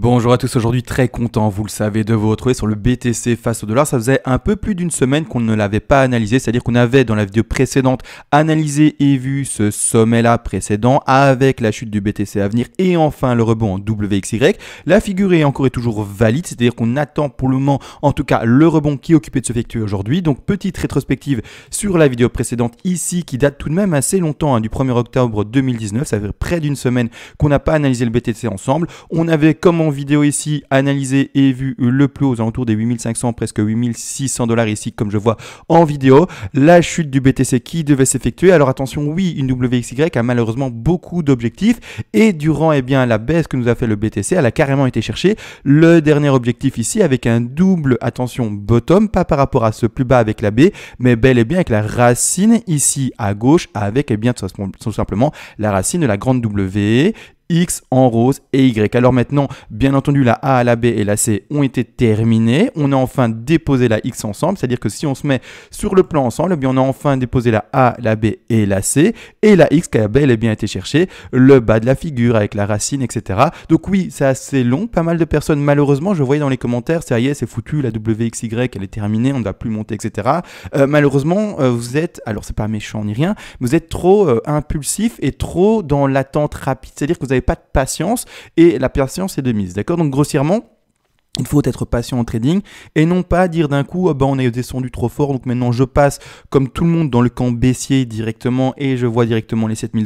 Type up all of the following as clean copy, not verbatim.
Bonjour à tous, aujourd'hui très content, vous le savez, de vous retrouver sur le BTC face au dollar. Ça faisait un peu plus d'une semaine qu'on ne l'avait pas analysé, c'est-à-dire qu'on avait dans la vidéo précédente analysé et vu ce sommet-là précédent avec la chute du BTC à venir et enfin le rebond en WXY. La figure est encore et toujours valide, c'est-à-dire qu'on attend pour le moment en tout cas le rebond qui est occupé de s'effectuer aujourd'hui. Donc petite rétrospective sur la vidéo précédente ici qui date tout de même assez longtemps, du 1er octobre 2019, ça fait près d'une semaine qu'on n'a pas analysé le BTC ensemble. On avait comme en vidéo ici analysé et vu le plus haut aux alentours des 8500, presque 8600 $ ici comme je vois en vidéo, la chute du BTC qui devait s'effectuer. Alors attention, oui, une WXY a malheureusement beaucoup d'objectifs et durant la baisse que nous a fait le BTC, elle a carrément été chercher le dernier objectif ici avec un double, attention, bottom, pas par rapport à ce plus bas avec la B, mais bel et bien avec la racine ici à gauche avec tout simplement la racine de la grande W, X en rose et Y. Alors maintenant, bien entendu, la A, la B et la C ont été terminées. On a enfin déposé la X ensemble, c'est-à-dire que si on se met sur le plan ensemble, eh bien on a enfin déposé la A, la B et la C et la X qui a bel et bien été cherchée, le bas de la figure avec la racine, etc. Donc oui, c'est assez long. Pas mal de personnes, malheureusement, je voyais dans les commentaires, ça y est, c'est foutu, la WXY, elle est terminée, on ne va plus monter, etc. Malheureusement, vous êtes, alors c'est pas méchant ni rien, vous êtes trop impulsif et trop dans l'attente rapide, c'est-à-dire que vous n'avez pas de patience et la patience est de mise, d'accord? Donc grossièrement, il faut être patient en trading et non pas dire d'un coup on est descendu trop fort donc maintenant je passe comme tout le monde dans le camp baissier directement et je vois directement les 7000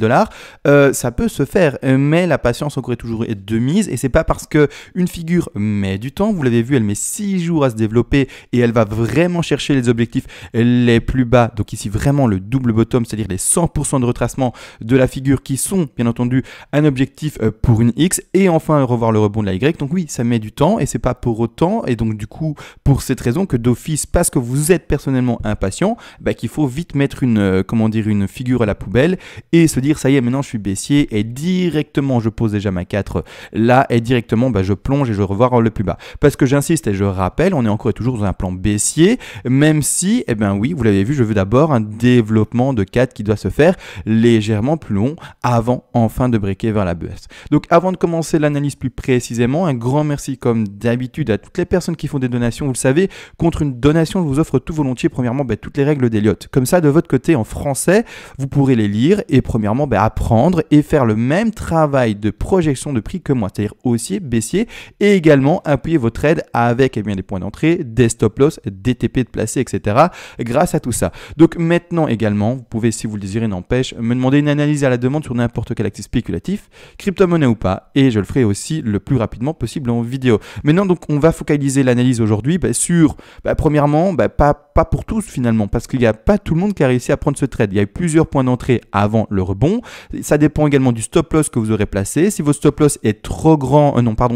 $. Ça peut se faire mais la patience encore est toujours de mise et c'est pas parce que une figure met du temps, vous l'avez vu, elle met 6 jours à se développer et elle va vraiment chercher les objectifs les plus bas, donc ici vraiment le double bottom, c'est-à-dire les 100% de retracement de la figure qui sont bien entendu un objectif pour une X et enfin revoir le rebond de la Y. Donc oui, ça met du temps et c'est pas pour autant, et donc du coup pour cette raison que d'office, parce que vous êtes personnellement impatient, qu'il faut vite mettre une figure à la poubelle et se dire ça y est, maintenant je suis baissier et directement je pose déjà ma 4 là et directement je plonge et je revois le plus bas, parce que j'insiste et je rappelle, on est encore et toujours dans un plan baissier, même si oui, vous l'avez vu, je veux d'abord un développement de 4 qui doit se faire légèrement plus long avant enfin de breaker vers la baisse. Donc avant de commencer l'analyse plus précisément, un grand merci comme d'habitude à toutes les personnes qui font des donations. Vous le savez, contre une donation, je vous offre tout volontiers, premièrement, toutes les règles d'Elliott. Comme ça, de votre côté, en français, vous pourrez les lire et premièrement, apprendre et faire le même travail de projection de prix que moi, c'est-à-dire haussier, baissier, et également appuyer vos trades avec des points d'entrée, des stop-loss, des TP de placer, etc. grâce à tout ça. Donc maintenant également, vous pouvez, si vous le désirez, n'empêche, me demander une analyse à la demande sur n'importe quel actif spéculatif, crypto-monnaie ou pas, et je le ferai aussi le plus rapidement possible en vidéo. Maintenant, donc, on va focaliser l'analyse aujourd'hui sur, premièrement, pas pour tous finalement, parce qu'il n'y a pas tout le monde qui a réussi à prendre ce trade. Il y a eu plusieurs points d'entrée avant le rebond. Ça dépend également du stop loss que vous aurez placé. Si votre stop loss est trop grand,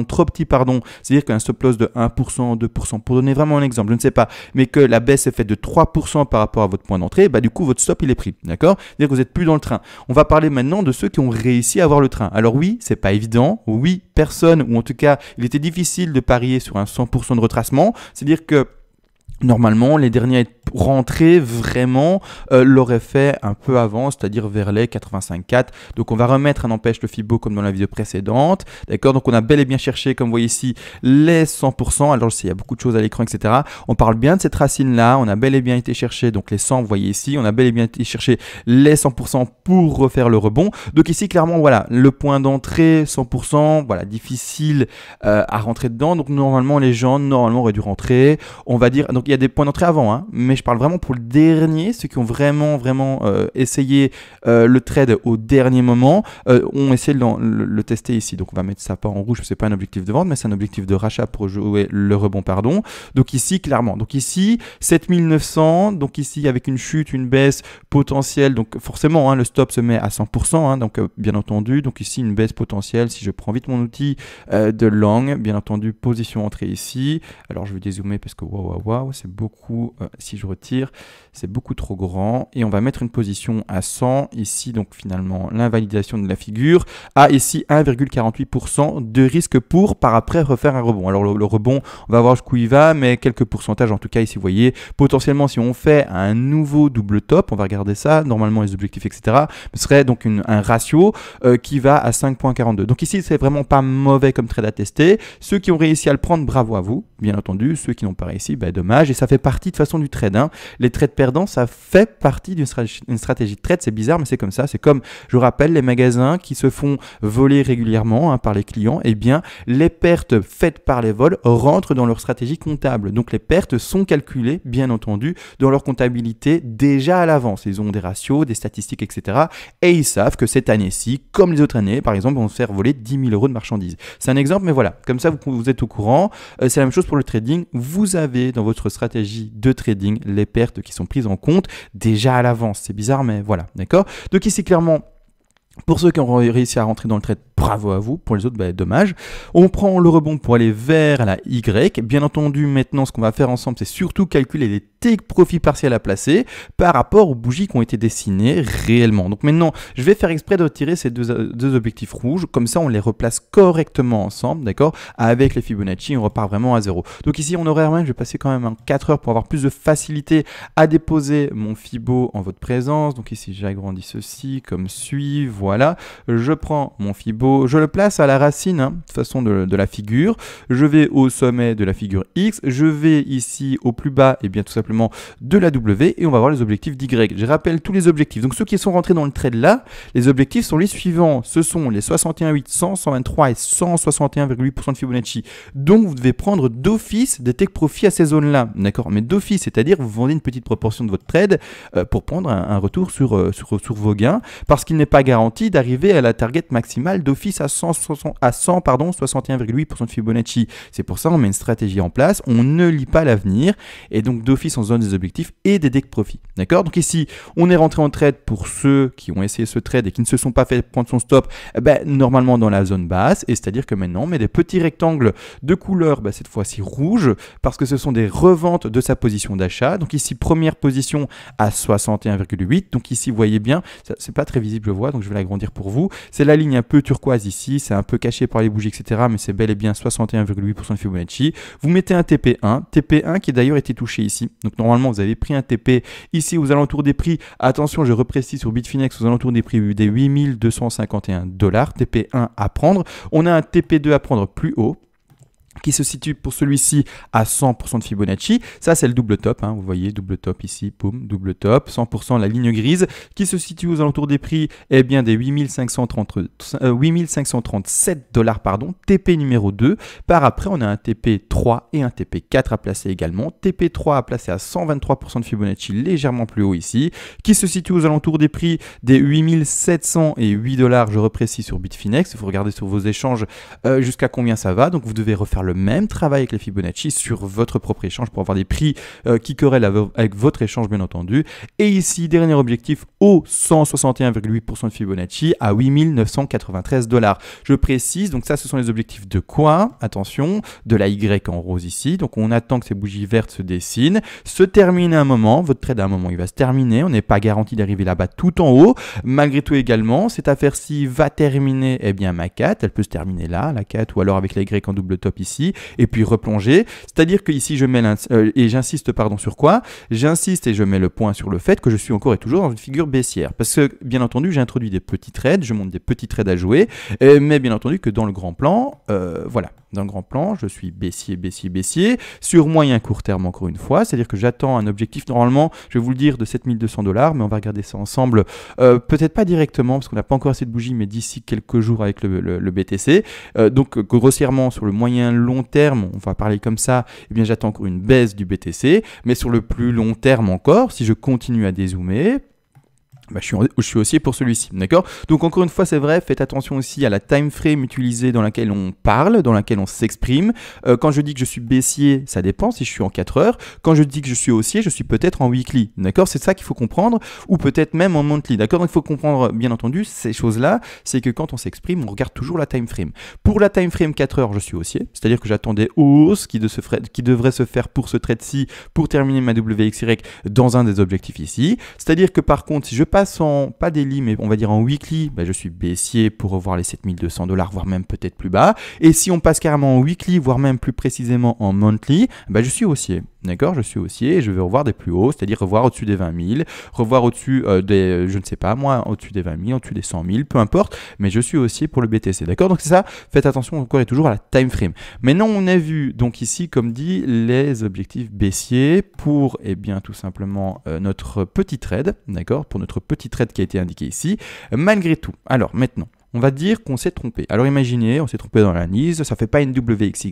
trop petit, c'est-à-dire qu'un stop loss de 1%, 2%, pour donner vraiment un exemple, je ne sais pas, mais que la baisse est faite de 3% par rapport à votre point d'entrée, du coup, votre stop, il est pris, d'accord? C'est-à-dire que vous n'êtes plus dans le train. On va parler maintenant de ceux qui ont réussi à avoir le train. Alors oui, c'est pas évident. Oui, personne, ou en tout cas, il était difficile de parier sur un 100% de retracement, c'est-à-dire que normalement, les derniers rentrés vraiment l'auraient fait un peu avant, c'est-à-dire vers les 85,4. Donc on va remettre un empêche le Fibo comme dans la vidéo précédente. D'accord, donc on a bel et bien cherché, comme vous voyez ici, les 100%. Alors je sais, il y a beaucoup de choses à l'écran, etc. On parle bien de cette racine-là. On a bel et bien été chercher donc les 100, vous voyez ici. On a bel et bien été chercher les 100% pour refaire le rebond. Donc ici, clairement, voilà, le point d'entrée, 100%, voilà, difficile à rentrer dedans. Donc normalement, les gens, auraient dû rentrer. On va dire, donc il y a des points d'entrée avant, mais je parle vraiment pour le dernier, ceux qui ont vraiment essayé le trade au dernier moment, ont essayé de le tester ici. Donc on va mettre ça pas en rouge, c'est pas un objectif de vente, mais c'est un objectif de rachat pour jouer le rebond, pardon. Donc ici, clairement, donc ici 7900, donc ici avec une chute, une baisse potentielle, donc forcément le stop se met à 100%, donc bien entendu, donc ici une baisse potentielle, si je prends vite mon outil de long, bien entendu position entrée ici. Alors je vais dézoomer parce que waouh, c'est beaucoup, si je retire, c'est beaucoup trop grand. Et on va mettre une position à 100. Ici, donc finalement, l'invalidation de la figure a ici 1,48% de risque pour par après refaire un rebond. Alors le rebond, on va voir jusqu'où il va, mais quelques pourcentages en tout cas ici, vous voyez, potentiellement si on fait un nouveau double top, on va regarder ça, normalement les objectifs, etc., ce serait donc un ratio qui va à 5,42. Donc ici, c'est vraiment pas mauvais comme trade à tester. Ceux qui ont réussi à le prendre, bravo à vous, bien entendu. Ceux qui n'ont pas réussi, dommage. Et ça fait partie de toute façon du trade. Les trades perdants, ça fait partie d'une stratégie de trade. C'est bizarre, mais c'est comme ça. C'est comme, je vous rappelle, les magasins qui se font voler régulièrement par les clients. Eh bien, les pertes faites par les vols rentrent dans leur stratégie comptable. Donc, les pertes sont calculées, bien entendu, dans leur comptabilité déjà à l'avance. Ils ont des ratios, des statistiques, etc. Et ils savent que cette année-ci, comme les autres années, par exemple, vont se faire voler 10 000 € de marchandises. C'est un exemple, mais voilà. Comme ça, vous êtes au courant. C'est la même chose pour le trading. Vous avez dans votre stratégie de trading les pertes qui sont prises en compte déjà à l'avance. C'est bizarre, mais voilà. D'accord? Donc ici, clairement, pour ceux qui ont réussi à rentrer dans le trade, bravo à vous. Pour les autres, dommage. On prend le rebond pour aller vers la Y. Bien entendu, maintenant, ce qu'on va faire ensemble, c'est surtout calculer les take profit partiels à placer par rapport aux bougies qui ont été dessinées réellement. Donc maintenant, je vais faire exprès de retirer ces deux objectifs rouges. Comme ça, on les replace correctement ensemble, d'accord? Avec les Fibonacci, on repart vraiment à zéro. Donc ici, en horaire même, je vais passer quand même 4 heures pour avoir plus de facilité à déposer mon Fibo en votre présence. Donc ici, j'agrandis ceci comme suit. Voilà, je prends mon Fibo, je le place à la racine, de toute façon de la figure. Je vais au sommet de la figure X. Je vais ici au plus bas, et bien tout simplement de la W, et on va voir les objectifs d'Y. Je rappelle tous les objectifs. Donc ceux qui sont rentrés dans le trade là, les objectifs sont les suivants. Ce sont les 61,8, 100, 123 et 161,8% de Fibonacci. Donc vous devez prendre d'office des take profit à ces zones-là. D'accord? Mais d'office, c'est-à-dire vous vendez une petite proportion de votre trade pour prendre un retour sur vos gains, parce qu'il n'est pas garanti d'arriver à la target maximale d'office à 61,8% de Fibonacci. C'est pour ça qu'on met une stratégie en place. On ne lit pas l'avenir, et donc d'office on se donne des objectifs et des take profit. D'accord? Donc ici, on est rentré en trade pour ceux qui ont essayé ce trade et qui ne se sont pas fait prendre son stop, normalement dans la zone basse, et c'est-à-dire que maintenant on met des petits rectangles de couleur, cette fois-ci rouge, parce que ce sont des reventes de sa position d'achat. Donc ici, première position à 61,8. Donc ici, vous voyez bien, c'est pas très visible, je vois, donc je vais l'agrandir pour vous. C'est la ligne un peu turquoise ici, c'est un peu caché par les bougies, etc. Mais c'est bel et bien 61,8% de Fibonacci. Vous mettez un TP1 qui d'ailleurs été touché ici. Donc normalement, vous avez pris un TP ici aux alentours des prix. Attention, je reprécise sur Bitfinex aux alentours des prix des 8251 $. TP1 à prendre. On a un TP2 à prendre plus haut, qui se situe pour celui-ci à 100% de Fibonacci. Ça, c'est le double top. Vous voyez, double top ici, boum, double top. 100% la ligne grise qui se situe aux alentours des prix des 8537 $, TP numéro 2. Par après, on a un TP3 et un TP4 à placer également. TP3 à placer à 123% de Fibonacci, légèrement plus haut ici, qui se situe aux alentours des prix des 8708 $. Je reprécise sur Bitfinex. Il faut regarder sur vos échanges jusqu'à combien ça va. Donc, vous devez refaire le même travail avec les Fibonacci sur votre propre échange pour avoir des prix qui corrèlent avec votre échange, bien entendu. Et ici, dernier objectif au 161,8% de Fibonacci à 8993 $. Je précise, donc ça, ce sont les objectifs de quoi? Attention, de la Y en rose ici. Donc on attend que ces bougies vertes se dessinent, se terminent à un moment. Votre trade à un moment, il va se terminer. On n'est pas garanti d'arriver là-bas tout en haut. Malgré tout également, cette affaire-ci va terminer, ma 4. Elle peut se terminer là, la 4, ou alors avec la Y en double top ici, et puis replonger. C'est-à-dire que ici je mets et j'insiste sur quoi? J'insiste et je mets le point sur le fait que je suis encore et toujours dans une figure baissière. Parce que bien entendu, j'ai introduit des petits trades, je monte des petits trades à jouer, mais bien entendu que dans le grand plan, voilà. Dans le grand plan, je suis baissier, baissier, baissier. Sur moyen court terme, encore une fois, c'est-à-dire que j'attends un objectif normalement, je vais vous le dire, de 7200 $, mais on va regarder ça ensemble. Peut-être pas directement, parce qu'on n'a pas encore assez de bougies, mais d'ici quelques jours avec le BTC. Donc, grossièrement, sur le moyen long terme, on va parler comme ça, j'attends encore une baisse du BTC. Mais sur le plus long terme encore, si je continue à dézoomer, bah, je suis haussier pour celui-ci, d'accord? Donc encore une fois, c'est vrai, faites attention aussi à la time frame utilisée dans laquelle on parle, dans laquelle on s'exprime. Quand je dis que je suis baissier, ça dépend si je suis en 4 heures. Quand je dis que je suis haussier, je suis peut-être en weekly, d'accord? C'est ça qu'il faut comprendre, ou peut-être même en monthly, d'accord? Donc il faut comprendre, bien entendu, ces choses-là, c'est que quand on s'exprime, on regarde toujours la time frame. Pour la time frame 4 heures, je suis haussier, c'est-à-dire que j'attends des hausses qui devraient se faire pour ce trade-ci, pour terminer ma WXY dans un des objectifs ici. C'est-à-dire que par contre, si je passe en, pas daily, mais on va dire en weekly, bah, je suis baissier pour revoir les 7200 $, voire même peut-être plus bas. Et si on passe carrément en weekly, voire même plus précisément en monthly, bah, je suis haussier. D'accord, je suis haussier et je vais revoir des plus hauts, c'est-à-dire revoir au-dessus des 20 000, revoir au-dessus des, je ne sais pas moi, au-dessus des 20 000, au-dessus des 100 000, peu importe, mais je suis haussier pour le BTC. D'accord, donc c'est ça, faites attention encore et toujours à la time frame. Maintenant, on a vu donc ici, comme dit, les objectifs baissiers pour, eh bien, tout simplement notre petit trade, d'accord, pour notre petit trade qui a été indiqué ici, malgré tout. Alors maintenant, on va dire qu'on s'est trompé. Alors imaginez, on s'est trompé dans l'analyse, ça ne fait pas une WXY,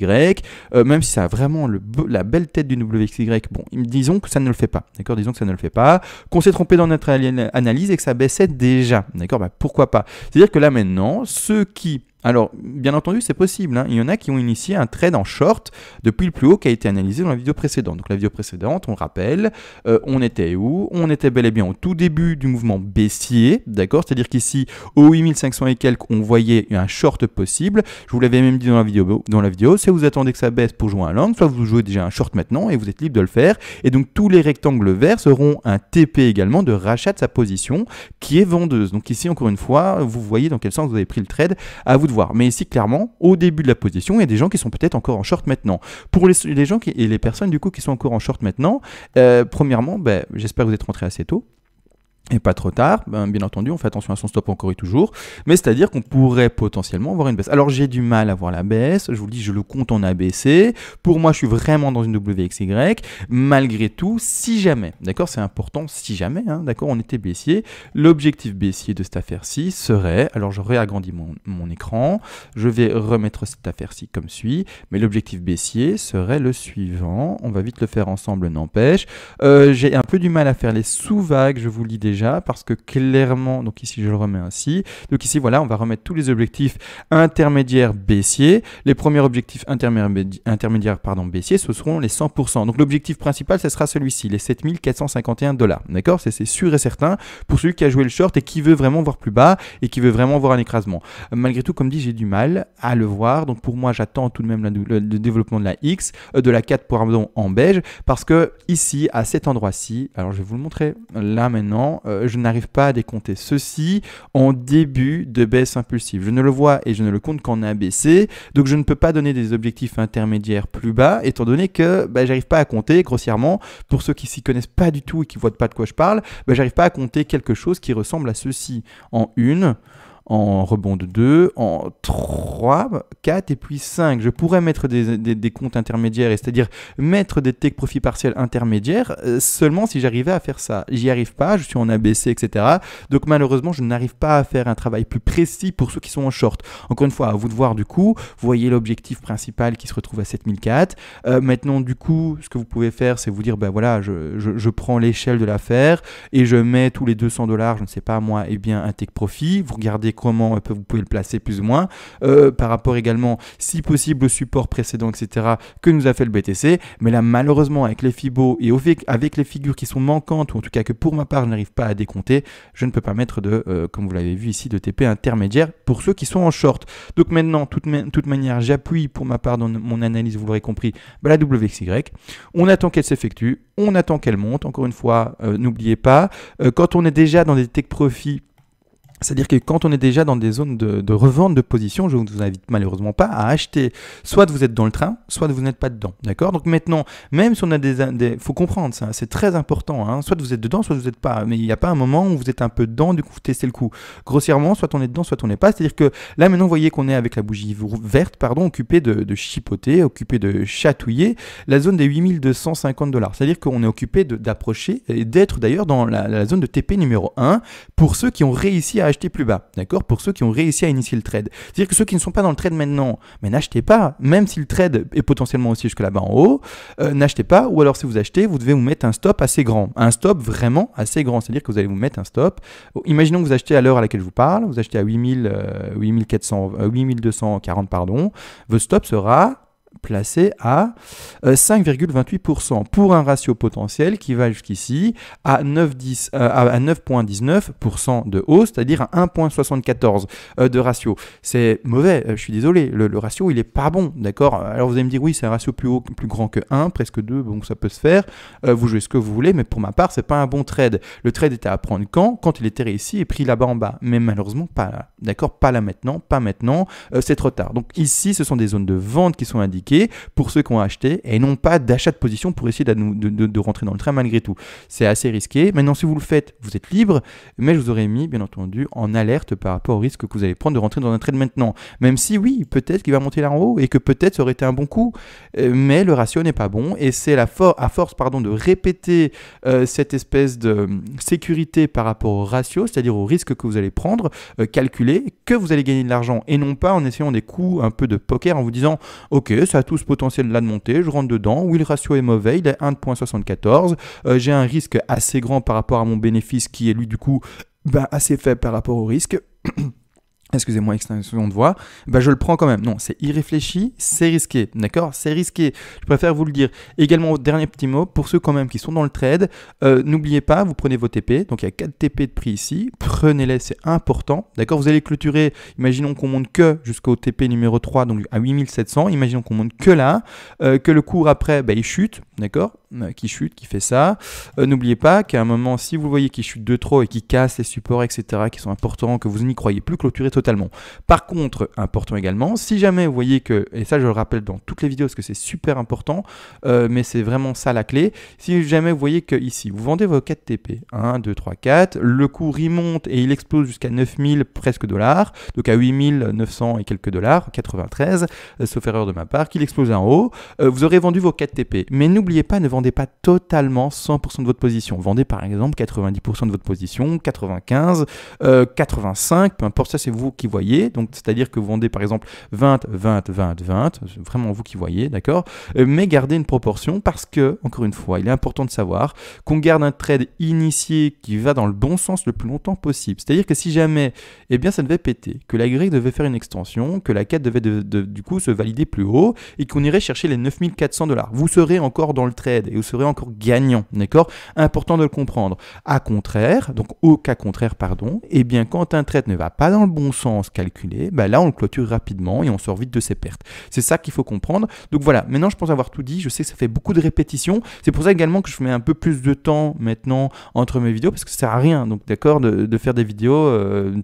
même si ça a vraiment la belle tête d'une WXY, bon, disons que ça ne le fait pas, d'accord, disons que ça ne le fait pas, qu'on s'est trompé dans notre analyse et que ça baissait déjà, d'accord, bah, pourquoi pas. C'est-à-dire que là maintenant, ceux qui... Alors, bien entendu, c'est possible, hein. Il y en a qui ont initié un trade en short depuis le plus haut qui a été analysé dans la vidéo précédente. Donc la vidéo précédente, on rappelle, on était où? On était bel et bien au tout début du mouvement baissier, d'accord? C'est-à-dire qu'ici, au 8500 et quelques, on voyait un short possible. Je vous l'avais même dit dans la vidéo, si vous attendez que ça baisse pour jouer un long, soit vous jouez déjà un short maintenant et vous êtes libre de le faire. Et donc tous les rectangles verts seront un TP également de rachat de sa position qui est vendeuse. Donc ici, encore une fois, vous voyez dans quel sens vous avez pris le trade, à vous de voir. Mais ici, clairement, au début de la position, il y a des gens qui sont peut-être encore en short maintenant. Pour les gens et les personnes du coup qui sont encore en short maintenant, premièrement, ben, j'espère que vous êtes rentrés assez tôt. Et pas trop tard, ben, bien entendu, on fait attention à son stop encore et toujours, mais c'est-à-dire qu'on pourrait potentiellement avoir une baisse. Alors j'ai du mal à voir la baisse, je vous le dis, je le compte en ABC, pour moi je suis vraiment dans une WXY, malgré tout, si jamais, d'accord, c'est important, si jamais, hein, d'accord, on était baissier, l'objectif baissier de cette affaire-ci serait, alors je réagrandis mon écran, je vais remettre cette affaire-ci comme suit, mais l'objectif baissier serait le suivant, on va vite le faire ensemble, n'empêche, j'ai un peu du mal à faire les sous-vagues, je vous le dis déjà, parce que clairement, donc ici je le remets ainsi, donc ici voilà, on va remettre tous les objectifs intermédiaires baissiers. Les premiers objectifs intermédiaires baissiers, ce seront les 100%. Donc l'objectif principal, ce sera celui-ci, les 7451 $. D'accord, c'est sûr et certain pour celui qui a joué le short et qui veut vraiment voir plus bas et qui veut vraiment voir un écrasement. Malgré tout, comme dit, j'ai du mal à le voir. Donc pour moi, j'attends tout de même le développement de la X, de la 4 pardon, en beige, parce que ici, à cet endroit-ci, alors je vais vous le montrer là maintenant, je n'arrive pas à décompter ceci en début de baisse impulsive. Je ne le vois et je ne le compte qu'en ABC, donc je ne peux pas donner des objectifs intermédiaires plus bas, étant donné que j'arrive pas à compter grossièrement, pour ceux qui s'y connaissent pas du tout et qui ne voient pas de quoi je parle, j'arrive pas à compter quelque chose qui ressemble à ceci, en 1, en rebond de 2, en 3, 4 et puis 5. Je pourrais mettre des comptes intermédiaires, c'est-à-dire mettre des take profit partiels intermédiaires seulement si j'arrivais à faire ça. J'y arrive pas, je suis en ABC, etc. Donc malheureusement, je n'arrive pas à faire un travail plus précis pour ceux qui sont en short. Encore une fois, à vous de voir du coup, vous voyez l'objectif principal qui se retrouve à 7004. Maintenant, du coup, ce que vous pouvez faire, c'est vous dire, voilà, je prends l'échelle de l'affaire et je mets tous les 200 $, je ne sais pas moi, eh bien un take profit. Vous regardez comment vous pouvez le placer plus ou moins, par rapport également, si possible, au support précédent, etc., que nous a fait le BTC. Mais là, malheureusement, avec les Fibos et avec les figures qui sont manquantes, ou en tout cas que pour ma part, je n'arrive pas à décompter, je ne peux pas mettre de, comme vous l'avez vu ici, de TP intermédiaire pour ceux qui sont en short. Donc maintenant, toute manière, j'appuie pour ma part dans mon analyse, vous l'aurez compris, la WXY. On attend qu'elle s'effectue, on attend qu'elle monte. Encore une fois, n'oubliez pas, quand on est déjà dans des take profits, c'est-à-dire que quand on est déjà dans des zones de revente de position, je ne vous invite malheureusement pas à acheter. Soit vous êtes dans le train, soit vous n'êtes pas dedans. D'accord? Donc maintenant, même si on a faut comprendre ça, c'est très important. Hein, soit vous êtes dedans, soit vous n'êtes pas. Mais il n'y a pas un moment où vous êtes un peu dedans, du coup vous testez le coup. Grossièrement, soit on est dedans, soit on n'est pas. C'est-à-dire que là maintenant, vous voyez qu'on est avec la bougie verte, occupée de chipoter, occupée de chatouiller la zone des 8250 $. C'est-à-dire qu'on est occupé d'approcher et d'être d'ailleurs dans la zone de TP numéro 1 pour ceux qui ont réussi à acheter plus bas, d'accord? Pour ceux qui ont réussi à initier le trade. C'est-à-dire que ceux qui ne sont pas dans le trade maintenant, mais n'achetez pas, même si le trade est potentiellement aussi jusque là-bas en haut, n'achetez pas, ou alors si vous achetez, vous devez vous mettre un stop assez grand, un stop vraiment assez grand, c'est-à-dire que vous allez vous mettre un stop. Imaginons que vous achetez à l'heure à laquelle je vous parle, vous achetez à 8240, pardon, votre stop sera placé à 5,28% pour un ratio potentiel qui va jusqu'ici à 9,19% de hausse, c'est-à-dire à 1,74 de ratio. C'est mauvais, je suis désolé, le ratio il est pas bon, d'accord? Alors vous allez me dire oui, c'est un ratio plus haut, plus grand que 1, presque 2, donc ça peut se faire, vous jouez ce que vous voulez, mais pour ma part, c'est pas un bon trade. Le trade était à prendre quand il était ici et pris là-bas en bas, mais malheureusement pas là, d'accord? Pas là maintenant, pas maintenant, c'est trop tard. Donc ici, ce sont des zones de vente qui sont indiquées pour ceux qui ont acheté et non pas d'achat de position pour essayer de rentrer dans le train malgré tout. C'est assez risqué. Maintenant, si vous le faites, vous êtes libre, mais je vous aurais mis, bien entendu, en alerte par rapport au risque que vous allez prendre de rentrer dans un trade maintenant. Même si, oui, peut-être qu'il va monter là en haut et que peut-être ça aurait été un bon coup, mais le ratio n'est pas bon et c'est à force de répéter cette espèce de sécurité par rapport au ratio, c'est-à-dire au risque que vous allez prendre, calculer, que vous allez gagner de l'argent et non pas en essayant des coups un peu de poker en vous disant « Ok, ça a tout ce potentiel là de monter, je rentre dedans, oui le ratio est mauvais, il est 1,74, j'ai un risque assez grand par rapport à mon bénéfice qui est lui du coup assez faible par rapport au risque. » Excusez-moi, extinction de voix, je le prends quand même. Non, c'est irréfléchi, c'est risqué, d'accord? C'est risqué, je préfère vous le dire. Également, dernier petit mot, pour ceux quand même qui sont dans le trade, n'oubliez pas, vous prenez vos TP, donc il y a 4 TP de prix ici, prenez-les, c'est important, d'accord? Vous allez clôturer, imaginons qu'on monte que jusqu'au TP numéro 3, donc à 8700, imaginons qu'on monte que là, que le cours après, il chute, d'accord? Qui chute, qui fait ça. N'oubliez pas qu'à un moment, si vous voyez qu'il chute de trop et qu'il casse les supports, etc., qui sont importants, que vous n'y croyez plus, clôturez totalement. Par contre, important également, si jamais vous voyez que, et ça je le rappelle dans toutes les vidéos parce que c'est super important, mais c'est vraiment ça la clé, si jamais vous voyez que ici, vous vendez vos 4 TP, 1, 2, 3, 4, le cours il monte et il explose jusqu'à 9000 presque dollars, donc à 8900 et quelques dollars, 93, sauf erreur de ma part, qu'il explose en haut, vous aurez vendu vos 4 TP. Mais n'oubliez pas, ne vendez pas totalement 100% de votre position. Vendez par exemple 90% de votre position, 95, 85, peu importe, ça c'est vous qui voyez. Donc c'est-à-dire que vous vendez par exemple 20, 20, 20, 20, c'est vraiment vous qui voyez, d'accord? Mais gardez une proportion parce que, encore une fois, il est important de savoir qu'on garde un trade initié qui va dans le bon sens le plus longtemps possible. C'est-à-dire que si jamais, eh bien ça devait péter, que la grille devait faire une extension, que la 4 devait du coup se valider plus haut et qu'on irait chercher les 9400 $. Vous serez encore dans le trade et vous serez encore gagnant, d'accord? Important de le comprendre. Au cas contraire, eh bien quand un trade ne va pas dans le bon sens calculé, là on le clôture rapidement et on sort vite de ses pertes. C'est ça qu'il faut comprendre. Donc voilà, maintenant je pense avoir tout dit, je sais que ça fait beaucoup de répétitions, c'est pour ça également que je mets un peu plus de temps maintenant entre mes vidéos parce que ça sert à rien, donc d'accord, de faire des vidéos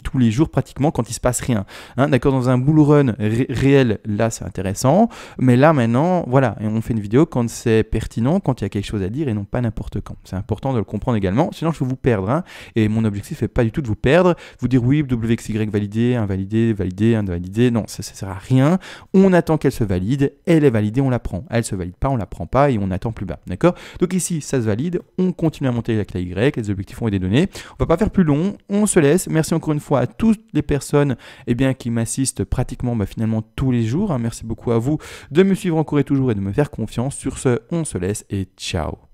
tous les jours pratiquement quand il se passe rien, hein, d'accord, dans un bull run réel, là c'est intéressant, mais là maintenant, voilà, et on fait une vidéo quand c'est pertinent, quand il y a quelque chose à dire et non pas n'importe quand. C'est important de le comprendre également, sinon je vais vous perdre, hein, et mon objectif n'est pas du tout de vous perdre, vous dire oui, WXY validé, invalidé, validé, invalidé, non, ça sert à rien, on attend qu'elle se valide, elle est validée, on la prend, elle se valide pas, on la prend pas et on attend plus bas, d'accord? Donc ici, ça se valide, on continue à monter avec la Y, les objectifs ont été donnés, on va pas faire plus long, on se laisse, merci encore une fois à toutes les personnes qui m'assistent pratiquement finalement tous les jours, hein. Merci beaucoup à vous de me suivre encore et toujours et de me faire confiance. Sur ce, on se laisse et ciao.